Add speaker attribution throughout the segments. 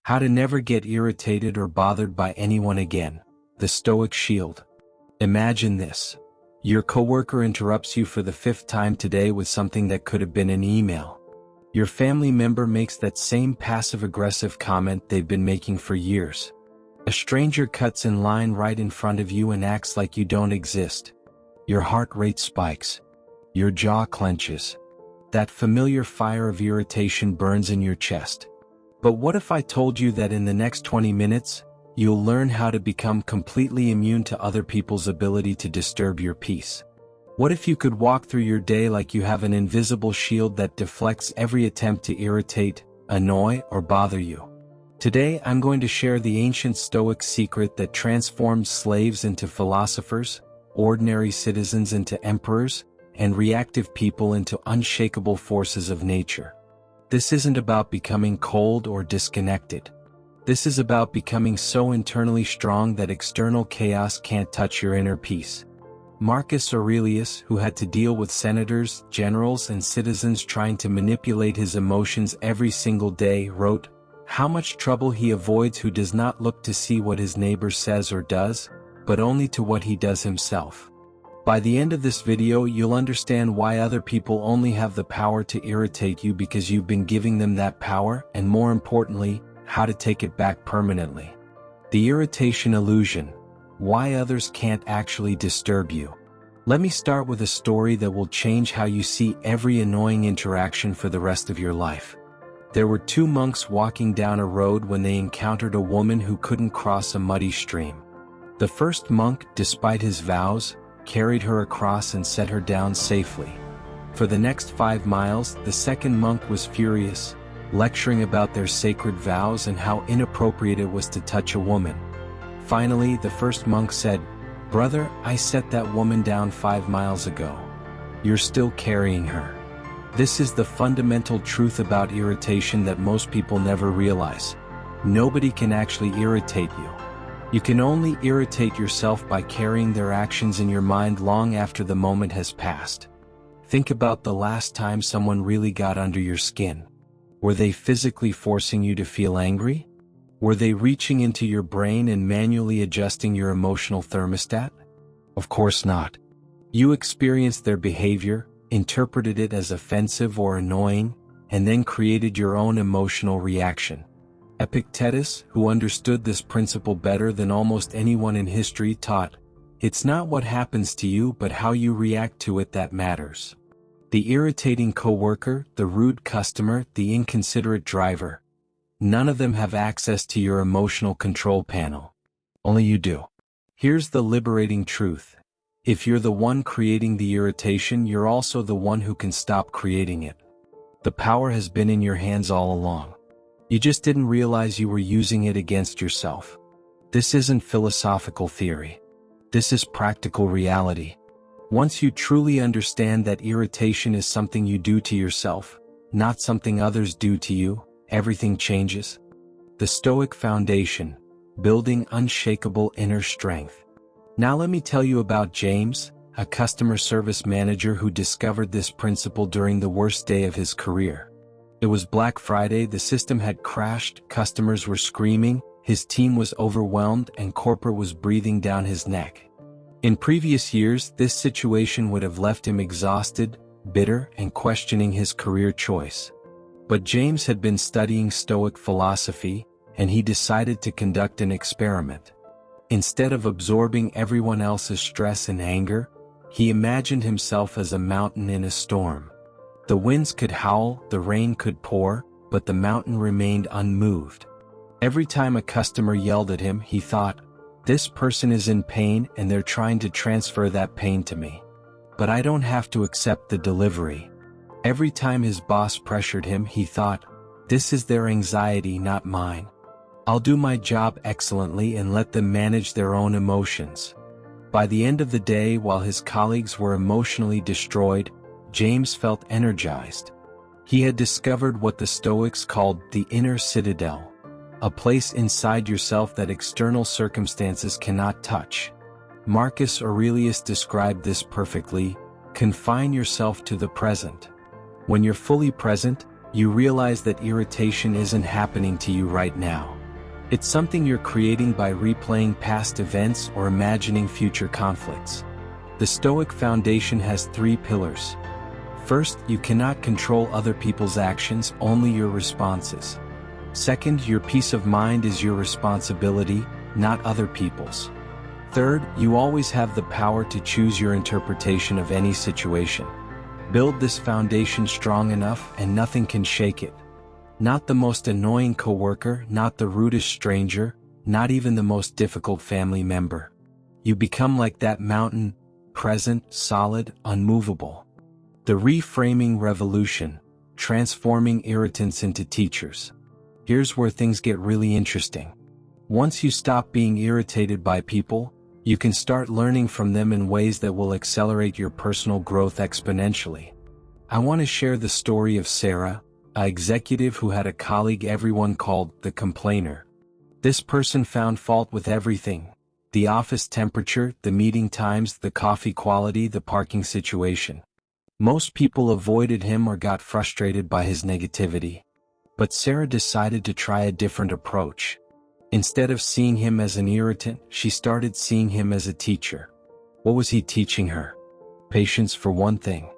Speaker 1: How to never get irritated or bothered by anyone again. The Stoic Shield. Imagine this. Your coworker interrupts you for the 5th time today with something that could have been an email. Your family member makes that same passive-aggressive comment they've been making for years. A stranger cuts in line right in front of you and acts like you don't exist. Your heart rate spikes. Your jaw clenches. That familiar fire of irritation burns in your chest. But what if I told you that in the next 20 minutes, you'll learn how to become completely immune to other people's ability to disturb your peace? What if you could walk through your day like you have an invisible shield that deflects every attempt to irritate, annoy, or bother you? Today I'm going to share the ancient Stoic secret that transformed slaves into philosophers, ordinary citizens into emperors, and reactive people into unshakable forces of nature. This isn't about becoming cold or disconnected. This is about becoming so internally strong that external chaos can't touch your inner peace. Marcus Aurelius, who had to deal with senators, generals, and citizens trying to manipulate his emotions every single day, wrote, "How much trouble he avoids who does not look to see what his neighbor says or does, but only to what he does himself." By the end of this video, you'll understand why other people only have the power to irritate you because you've been giving them that power, and more importantly, how to take it back permanently. The irritation illusion. Why others can't actually disturb you. Let me start with a story that will change how you see every annoying interaction for the rest of your life. There were 2 monks walking down a road when they encountered a woman who couldn't cross a muddy stream. The first monk, despite his vows, carried her across and set her down safely. For the next 5 miles, the second monk was furious, lecturing about their sacred vows and how inappropriate it was to touch a woman. Finally, the first monk said, "Brother, I set that woman down 5 miles ago. You're still carrying her." This is the fundamental truth about irritation that most people never realize. Nobody can actually irritate you. You can only irritate yourself by carrying their actions in your mind long after the moment has passed. Think about the last time someone really got under your skin. Were they physically forcing you to feel angry? Were they reaching into your brain and manually adjusting your emotional thermostat? Of course not. You experienced their behavior, interpreted it as offensive or annoying, and then created your own emotional reaction. Epictetus, who understood this principle better than almost anyone in history, taught, "It's not what happens to you but how you react to it that matters." The irritating coworker, the rude customer, the inconsiderate driver. None of them have access to your emotional control panel. Only you do. Here's the liberating truth. If you're the one creating the irritation, you're also the one who can stop creating it. The power has been in your hands all along. You just didn't realize you were using it against yourself. This isn't philosophical theory. This is practical reality. Once you truly understand that irritation is something you do to yourself, not something others do to you, everything changes. The Stoic Foundation. Building unshakable inner strength. Now let me tell you about James, a customer service manager who discovered this principle during the worst day of his career. It was Black Friday, the system had crashed, customers were screaming, his team was overwhelmed, and corporate was breathing down his neck. In previous years, this situation would have left him exhausted, bitter, and questioning his career choice. But James had been studying Stoic philosophy, and he decided to conduct an experiment. Instead of absorbing everyone else's stress and anger, he imagined himself as a mountain in a storm. The winds could howl, the rain could pour, but the mountain remained unmoved. Every time a customer yelled at him, he thought, "This person is in pain and they're trying to transfer that pain to me. But I don't have to accept the delivery." Every time his boss pressured him, he thought, "This is their anxiety, not mine. I'll do my job excellently and let them manage their own emotions." By the end of the day, while his colleagues were emotionally destroyed, James felt energized. He had discovered what the Stoics called the inner citadel, a place inside yourself that external circumstances cannot touch. Marcus Aurelius described this perfectly: confine yourself to the present. When you're fully present, you realize that irritation isn't happening to you right now. It's something you're creating by replaying past events or imagining future conflicts. The Stoic foundation has 3 pillars. First, you cannot control other people's actions, only your responses. Second, your peace of mind is your responsibility, not other people's. Third, you always have the power to choose your interpretation of any situation. Build this foundation strong enough and nothing can shake it. Not the most annoying coworker, not the rudest stranger, not even the most difficult family member. You become like that mountain, present, solid, unmovable. The reframing revolution, transforming irritants into teachers. Here's where things get really interesting. Once you stop being irritated by people, you can start learning from them in ways that will accelerate your personal growth exponentially. I want to share the story of Sarah, an executive who had a colleague everyone called the complainer. This person found fault with everything: the office temperature, the meeting times, the coffee quality, the parking situation. Most people avoided him or got frustrated by his negativity. But Sarah decided to try a different approach. Instead of seeing him as an irritant, she started seeing him as a teacher. What was he teaching her? Patience, for one thing.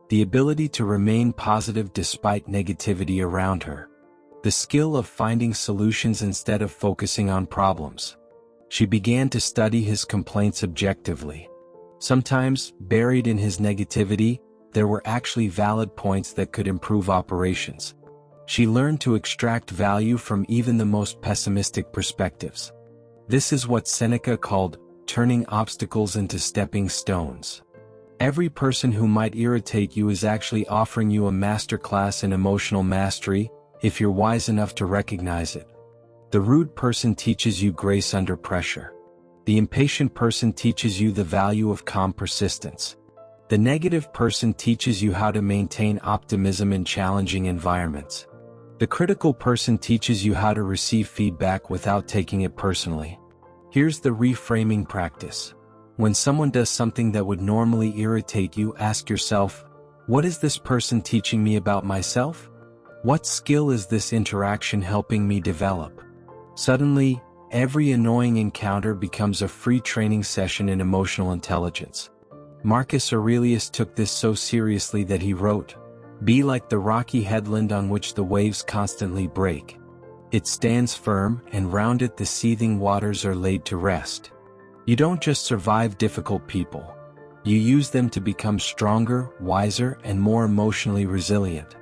Speaker 1: The ability to remain positive despite negativity around her. The skill of finding solutions instead of focusing on problems. She began to study his complaints objectively. Sometimes, buried in his negativity, there were actually valid points that could improve operations. She learned to extract value from even the most pessimistic perspectives. This is what Seneca called turning obstacles into stepping stones. Every person who might irritate you is actually offering you a masterclass in emotional mastery, if you're wise enough to recognize it. The rude person teaches you grace under pressure. The impatient person teaches you the value of calm persistence. The negative person teaches you how to maintain optimism in challenging environments. The critical person teaches you how to receive feedback without taking it personally. Here's the reframing practice. When someone does something that would normally irritate you, ask yourself, what is this person teaching me about myself? What skill is this interaction helping me develop? Suddenly, every annoying encounter becomes a free training session in emotional intelligence. Marcus Aurelius took this so seriously that he wrote, "Be like the rocky headland on which the waves constantly break. It stands firm, and round it the seething waters are laid to rest." You don't just survive difficult people. You use them to become stronger, wiser, and more emotionally resilient.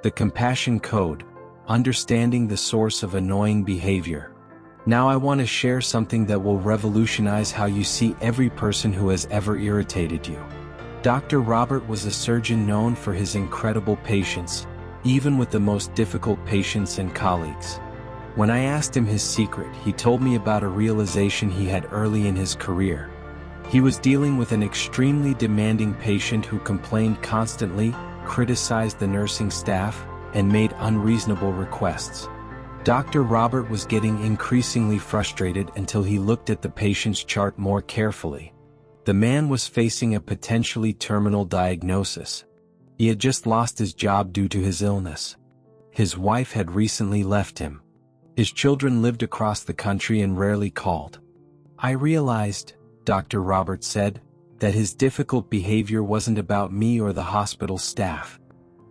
Speaker 1: The compassion code, understanding the source of annoying behavior. Now I want to share something that will revolutionize how you see every person who has ever irritated you. Dr. Robert was a surgeon known for his incredible patience, even with the most difficult patients and colleagues. When I asked him his secret, he told me about a realization he had early in his career. He was dealing with an extremely demanding patient who complained constantly, criticized the nursing staff, and made unreasonable requests. Dr. Robert was getting increasingly frustrated until he looked at the patient's chart more carefully. The man was facing a potentially terminal diagnosis. He had just lost his job due to his illness. His wife had recently left him. His children lived across the country and rarely called. I realized, Dr. Robert said, that his difficult behavior wasn't about me or the hospital staff.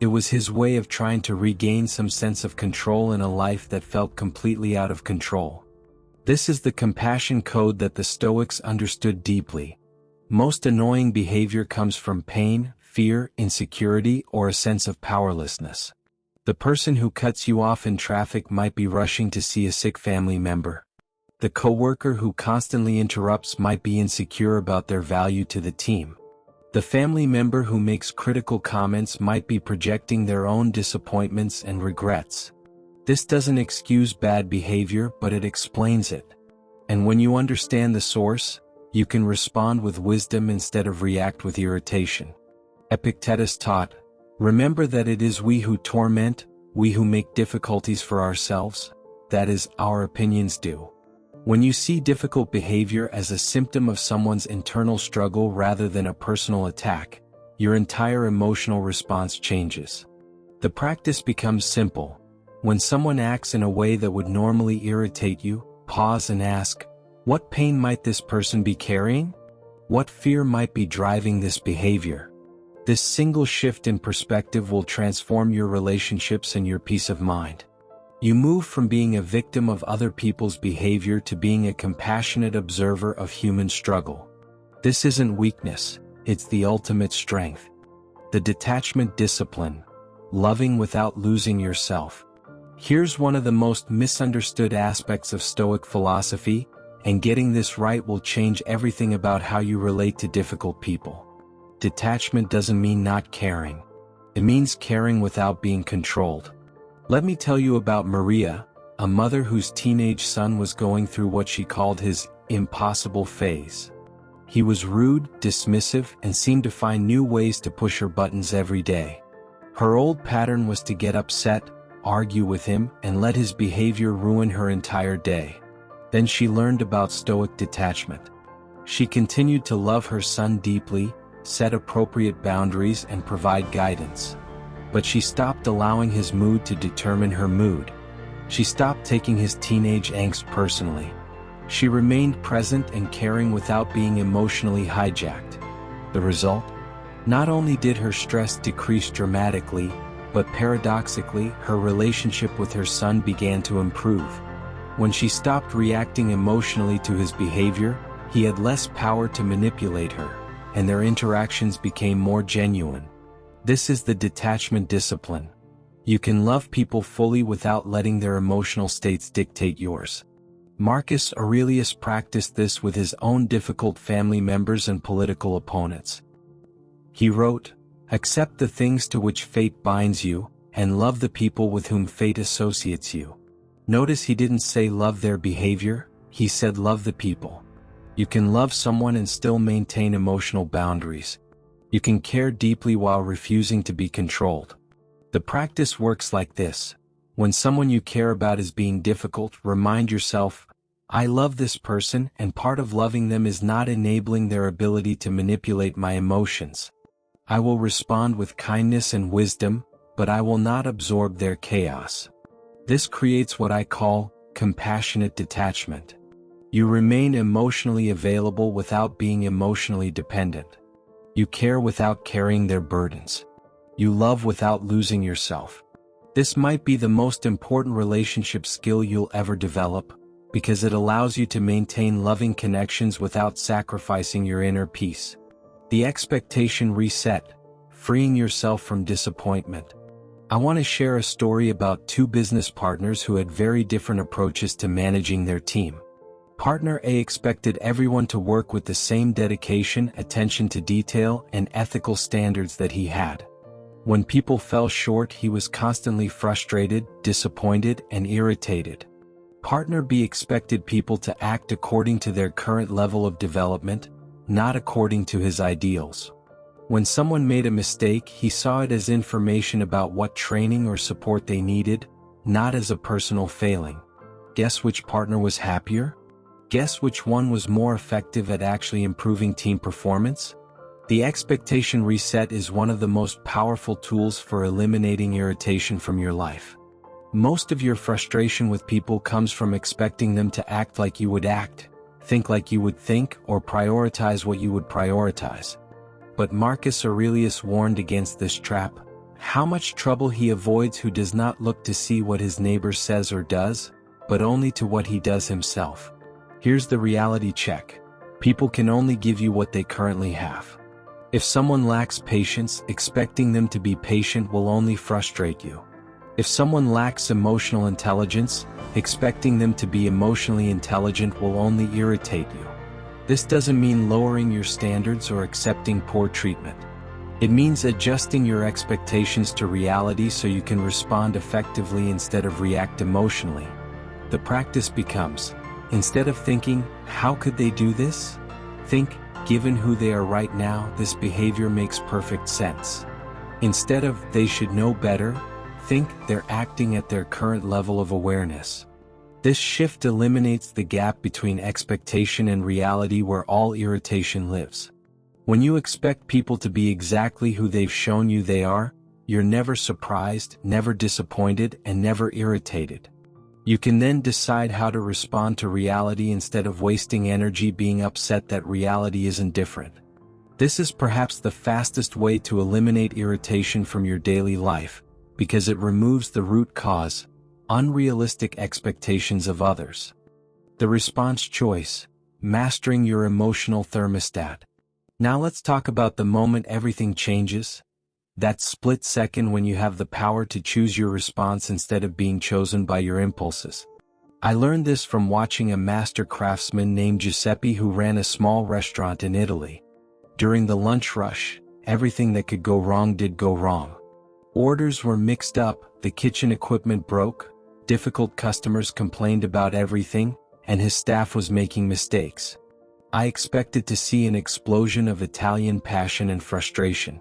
Speaker 1: It was his way of trying to regain some sense of control in a life that felt completely out of control. This is the compassion code that the Stoics understood deeply. Most annoying behavior comes from pain, fear, insecurity, or a sense of powerlessness. The person who cuts you off in traffic might be rushing to see a sick family member. The coworker who constantly interrupts might be insecure about their value to the team. The family member who makes critical comments might be projecting their own disappointments and regrets. This doesn't excuse bad behavior, but it explains it. And when you understand the source, you can respond with wisdom instead of react with irritation. Epictetus taught, "Remember that it is we who torment, we who make difficulties for ourselves, that is, our opinions do." When you see difficult behavior as a symptom of someone's internal struggle rather than a personal attack, your entire emotional response changes. The practice becomes simple. When someone acts in a way that would normally irritate you, pause and ask, what pain might this person be carrying? What fear might be driving this behavior? This single shift in perspective will transform your relationships and your peace of mind. You move from being a victim of other people's behavior to being a compassionate observer of human struggle. This isn't weakness, it's the ultimate strength. The detachment discipline, loving without losing yourself. Here's one of the most misunderstood aspects of Stoic philosophy, and getting this right will change everything about how you relate to difficult people. Detachment doesn't mean not caring. It means caring without being controlled. Let me tell you about Maria, a mother whose teenage son was going through what she called his impossible phase. He was rude, dismissive, and seemed to find new ways to push her buttons every day. Her old pattern was to get upset, argue with him, and let his behavior ruin her entire day. Then she learned about Stoic detachment. She continued to love her son deeply, set appropriate boundaries, and provide guidance. But she stopped allowing his mood to determine her mood. She stopped taking his teenage angst personally. She remained present and caring without being emotionally hijacked. The result? Not only did her stress decrease dramatically, but paradoxically, her relationship with her son began to improve. When she stopped reacting emotionally to his behavior, he had less power to manipulate her, and their interactions became more genuine. This is the detachment discipline. You can love people fully without letting their emotional states dictate yours. Marcus Aurelius practiced this with his own difficult family members and political opponents. He wrote, "Accept the things to which fate binds you, and love the people with whom fate associates you." Notice he didn't say love their behavior, he said love the people. You can love someone and still maintain emotional boundaries. You can care deeply while refusing to be controlled. The practice works like this. When someone you care about is being difficult, remind yourself, I love this person, and part of loving them is not enabling their ability to manipulate my emotions. I will respond with kindness and wisdom, but I will not absorb their chaos. This creates what I call compassionate detachment. You remain emotionally available without being emotionally dependent. You care without carrying their burdens. You love without losing yourself. This might be the most important relationship skill you'll ever develop, because it allows you to maintain loving connections without sacrificing your inner peace. The expectation reset, freeing yourself from disappointment. I want to share a story about two business partners who had very different approaches to managing their team. Partner A expected everyone to work with the same dedication, attention to detail, and ethical standards that he had. When people fell short, he was constantly frustrated, disappointed, and irritated. Partner B expected people to act according to their current level of development, not according to his ideals. When someone made a mistake, he saw it as information about what training or support they needed, not as a personal failing. Guess which partner was happier? Guess which one was more effective at actually improving team performance? The expectation reset is one of the most powerful tools for eliminating irritation from your life. Most of your frustration with people comes from expecting them to act like you would act, think like you would think, or prioritize what you would prioritize. But Marcus Aurelius warned against this trap. How much trouble he avoids who does not look to see what his neighbor says or does, but only to what he does himself. Here's the reality check. People can only give you what they currently have. If someone lacks patience, expecting them to be patient will only frustrate you. If someone lacks emotional intelligence, expecting them to be emotionally intelligent will only irritate you. This doesn't mean lowering your standards or accepting poor treatment. It means adjusting your expectations to reality so you can respond effectively instead of react emotionally. The practice becomes, instead of thinking, how could they do this? Think, given who they are right now, this behavior makes perfect sense. Instead of, they should know better, think, they're acting at their current level of awareness. This shift eliminates the gap between expectation and reality where all irritation lives. When you expect people to be exactly who they've shown you they are, You're never surprised, never disappointed, and never irritated. You can then decide how to respond to reality instead of wasting energy being upset that reality isn't different. This is perhaps the fastest way to eliminate irritation from your daily life, because it removes the root cause, unrealistic expectations of others. The response choice: mastering your emotional thermostat. Now let's talk about the moment everything changes. That split second when you have the power to choose your response instead of being chosen by your impulses. I learned this from watching a master craftsman named Giuseppe who ran a small restaurant in Italy. During the lunch rush, everything that could go wrong did go wrong. Orders were mixed up, the kitchen equipment broke, difficult customers complained about everything, and his staff was making mistakes. I expected to see an explosion of Italian passion and frustration.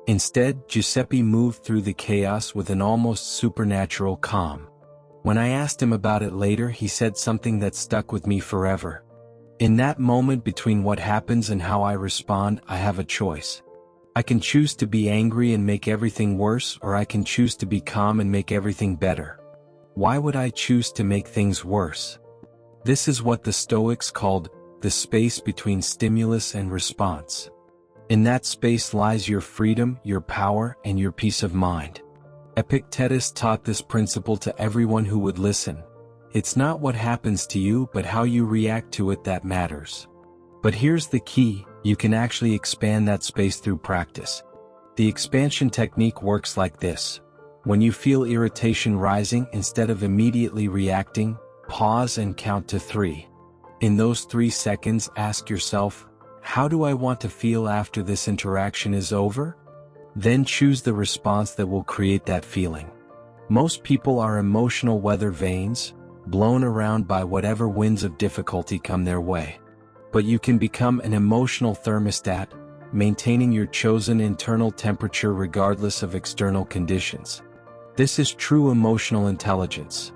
Speaker 1: Instead, Giuseppe moved through the chaos with an almost supernatural calm. When I asked him about it later, he said something that stuck with me forever. In that moment between what happens and how I respond, I have a choice. I can choose to be angry and make everything worse, or I can choose to be calm and make everything better. Why would I choose to make things worse? This is what the Stoics called the space between stimulus and response. In that space lies your freedom, your power, and your peace of mind. Epictetus taught this principle to everyone who would listen. It's not what happens to you but how you react to it that matters. But here's the key: you can actually expand that space through practice. The expansion technique works like this. When you feel irritation rising, instead of immediately reacting, pause and count to 3. In those 3 seconds, ask yourself, how do I want to feel after this interaction is over? Then choose the response that will create that feeling. Most people are emotional weather vanes, blown around by whatever winds of difficulty come their way. But you can become an emotional thermostat, maintaining your chosen internal temperature regardless of external conditions. This is true emotional intelligence.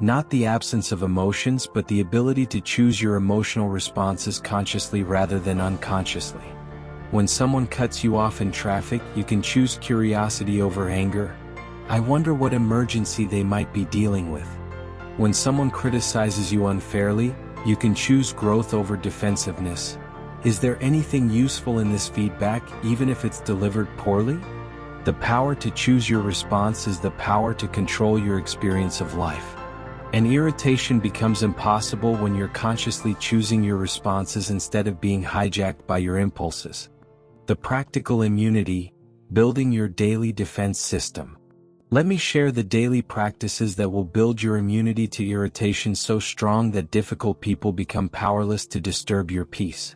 Speaker 1: Not the absence of emotions, but the ability to choose your emotional responses consciously rather than unconsciously. When someone cuts you off in traffic, you can choose curiosity over anger. I wonder what emergency they might be dealing with. When someone criticizes you unfairly, you can choose growth over defensiveness. Is there anything useful in this feedback, even if it's delivered poorly? The power to choose your response is the power to control your experience of life. And irritation becomes impossible when you're consciously choosing your responses instead of being hijacked by your impulses. The practical immunity: building your daily defense system. Let me share the daily practices that will build your immunity to irritation so strong that difficult people become powerless to disturb your peace.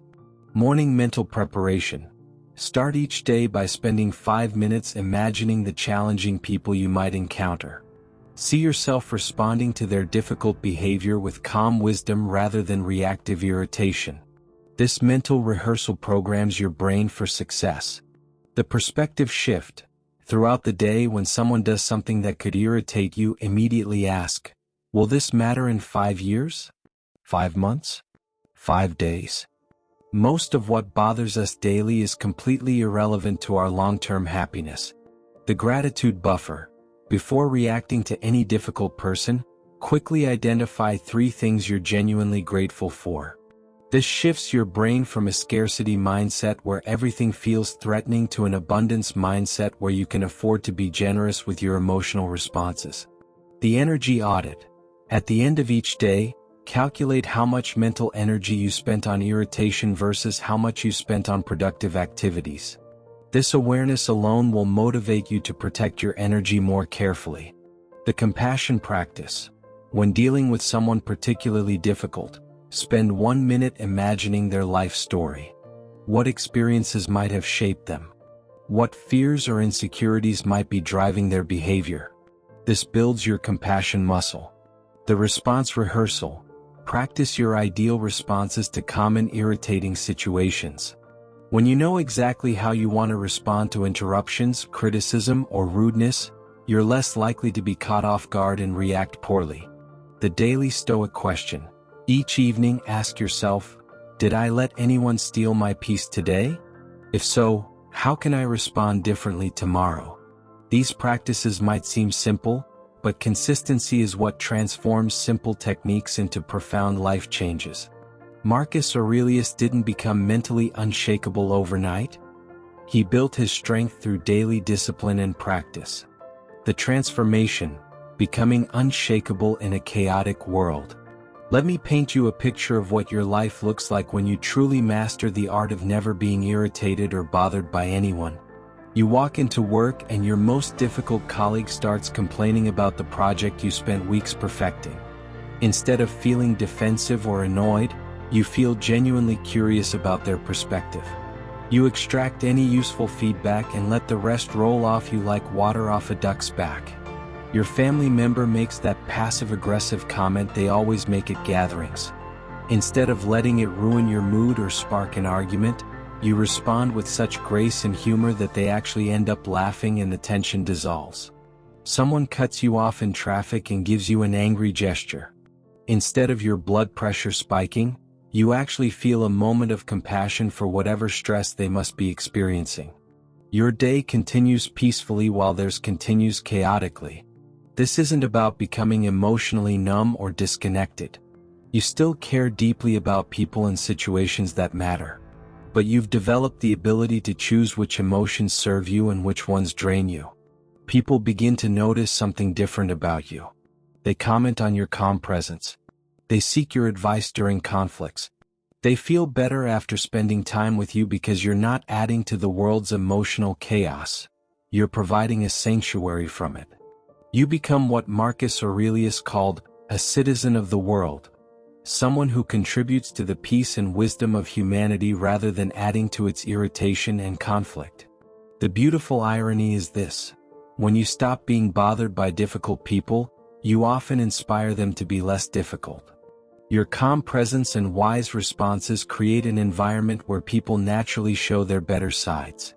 Speaker 1: Morning mental preparation. Start each day by spending 5 minutes imagining the challenging people you might encounter. See yourself responding to their difficult behavior with calm wisdom rather than reactive irritation. This mental rehearsal programs your brain for success. The perspective shift. Throughout the day, when someone does something that could irritate you, immediately ask, will this matter in 5 years? 5 months? 5 days? Most of what bothers us daily is completely irrelevant to our long-term happiness. The gratitude buffer. Before reacting to any difficult person, quickly identify 3 things you're genuinely grateful for. This shifts your brain from a scarcity mindset where everything feels threatening to an abundance mindset where you can afford to be generous with your emotional responses. The energy audit. At the end of each day, calculate how much mental energy you spent on irritation versus how much you spent on productive activities. This awareness alone will motivate you to protect your energy more carefully. The compassion practice. When dealing with someone particularly difficult, spend 1 minute imagining their life story. What experiences might have shaped them? What fears or insecurities might be driving their behavior? This builds your compassion muscle. The response rehearsal. Practice your ideal responses to common irritating situations. When you know exactly how you want to respond to interruptions, criticism, or rudeness, you're less likely to be caught off guard and react poorly. The daily Stoic question. Each evening ask yourself, did I let anyone steal my peace today? If so, how can I respond differently tomorrow? These practices might seem simple, but consistency is what transforms simple techniques into profound life changes. Marcus Aurelius didn't become mentally unshakable overnight. He built his strength through daily discipline and practice. The transformation, becoming unshakable in a chaotic world. Let me paint you a picture of what your life looks like when you truly master the art of never being irritated or bothered by anyone. You walk into work and your most difficult colleague starts complaining about the project you spent weeks perfecting. Instead of feeling defensive or annoyed, you feel genuinely curious about their perspective. You extract any useful feedback and let the rest roll off you like water off a duck's back. Your family member makes that passive-aggressive comment they always make at gatherings. Instead of letting it ruin your mood or spark an argument, you respond with such grace and humor that they actually end up laughing and the tension dissolves. Someone cuts you off in traffic and gives you an angry gesture. Instead of your blood pressure spiking, you actually feel a moment of compassion for whatever stress they must be experiencing. Your day continues peacefully while theirs continues chaotically. This isn't about becoming emotionally numb or disconnected. You still care deeply about people and situations that matter. But you've developed the ability to choose which emotions serve you and which ones drain you. People begin to notice something different about you. They comment on your calm presence. They seek your advice during conflicts. They feel better after spending time with you because you're not adding to the world's emotional chaos. You're providing a sanctuary from it. You become what Marcus Aurelius called a citizen of the world. Someone who contributes to the peace and wisdom of humanity rather than adding to its irritation and conflict. The beautiful irony is this: when you stop being bothered by difficult people, you often inspire them to be less difficult. Your calm presence and wise responses create an environment where people naturally show their better sides.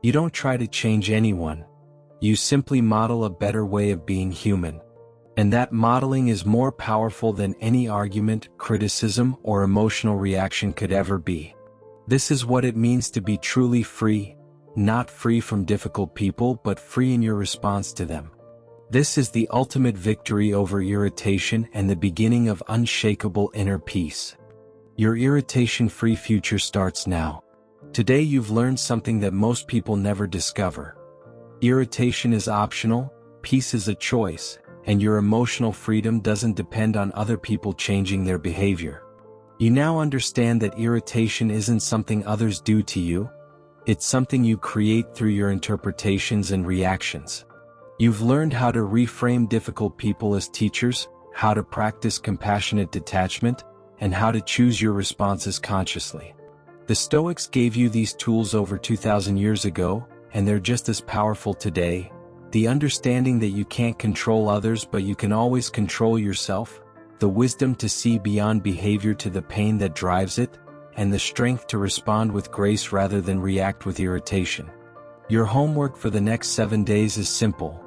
Speaker 1: You don't try to change anyone. You simply model a better way of being human. And that modeling is more powerful than any argument, criticism, or emotional reaction could ever be. This is what it means to be truly free, not free from difficult people but free in your response to them. This is the ultimate victory over irritation and the beginning of unshakable inner peace. Your irritation-free future starts now. Today you've learned something that most people never discover. Irritation is optional, peace is a choice, and your emotional freedom doesn't depend on other people changing their behavior. You now understand that irritation isn't something others do to you. It's something you create through your interpretations and reactions. You've learned how to reframe difficult people as teachers, how to practice compassionate detachment, and how to choose your responses consciously. The Stoics gave you these tools over 2,000 years ago, and they're just as powerful today. The understanding that you can't control others but you can always control yourself, the wisdom to see beyond behavior to the pain that drives it, and the strength to respond with grace rather than react with irritation. Your homework for the next 7 days is simple.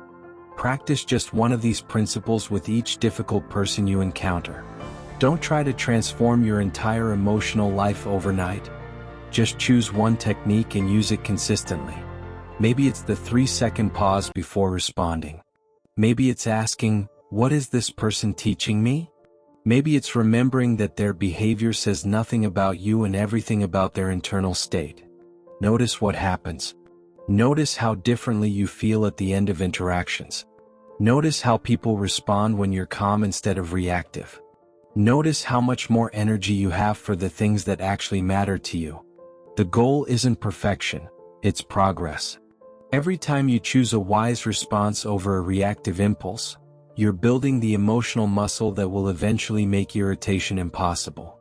Speaker 1: Practice just one of these principles with each difficult person you encounter. Don't try to transform your entire emotional life overnight. Just choose one technique and use it consistently. Maybe it's the 3-second pause before responding. Maybe it's asking, "What is this person teaching me?" Maybe it's remembering that their behavior says nothing about you and everything about their internal state. Notice what happens. Notice how differently you feel at the end of interactions. Notice how people respond when you're calm instead of reactive. Notice how much more energy you have for the things that actually matter to you. The goal isn't perfection, it's progress. Every time you choose a wise response over a reactive impulse, you're building the emotional muscle that will eventually make irritation impossible.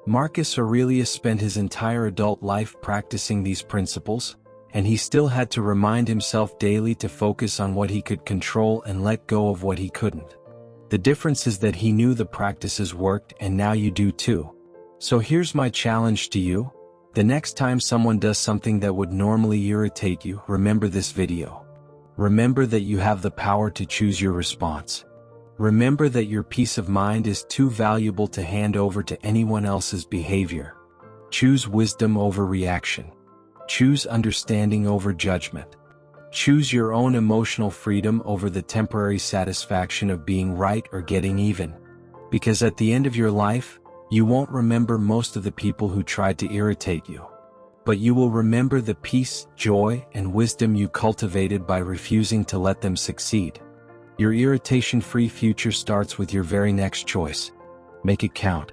Speaker 1: Marcus Aurelius spent his entire adult life practicing these principles, and he still had to remind himself daily to focus on what he could control and let go of what he couldn't. The difference is that he knew the practices worked, and now you do too. So here's my challenge to you. The next time someone does something that would normally irritate you, remember this video. Remember that you have the power to choose your response. Remember that your peace of mind is too valuable to hand over to anyone else's behavior. Choose wisdom over reaction. Choose understanding over judgment. Choose your own emotional freedom over the temporary satisfaction of being right or getting even. Because at the end of your life, you won't remember most of the people who tried to irritate you. But you will remember the peace, joy, and wisdom you cultivated by refusing to let them succeed. Your irritation-free future starts with your very next choice. Make it count.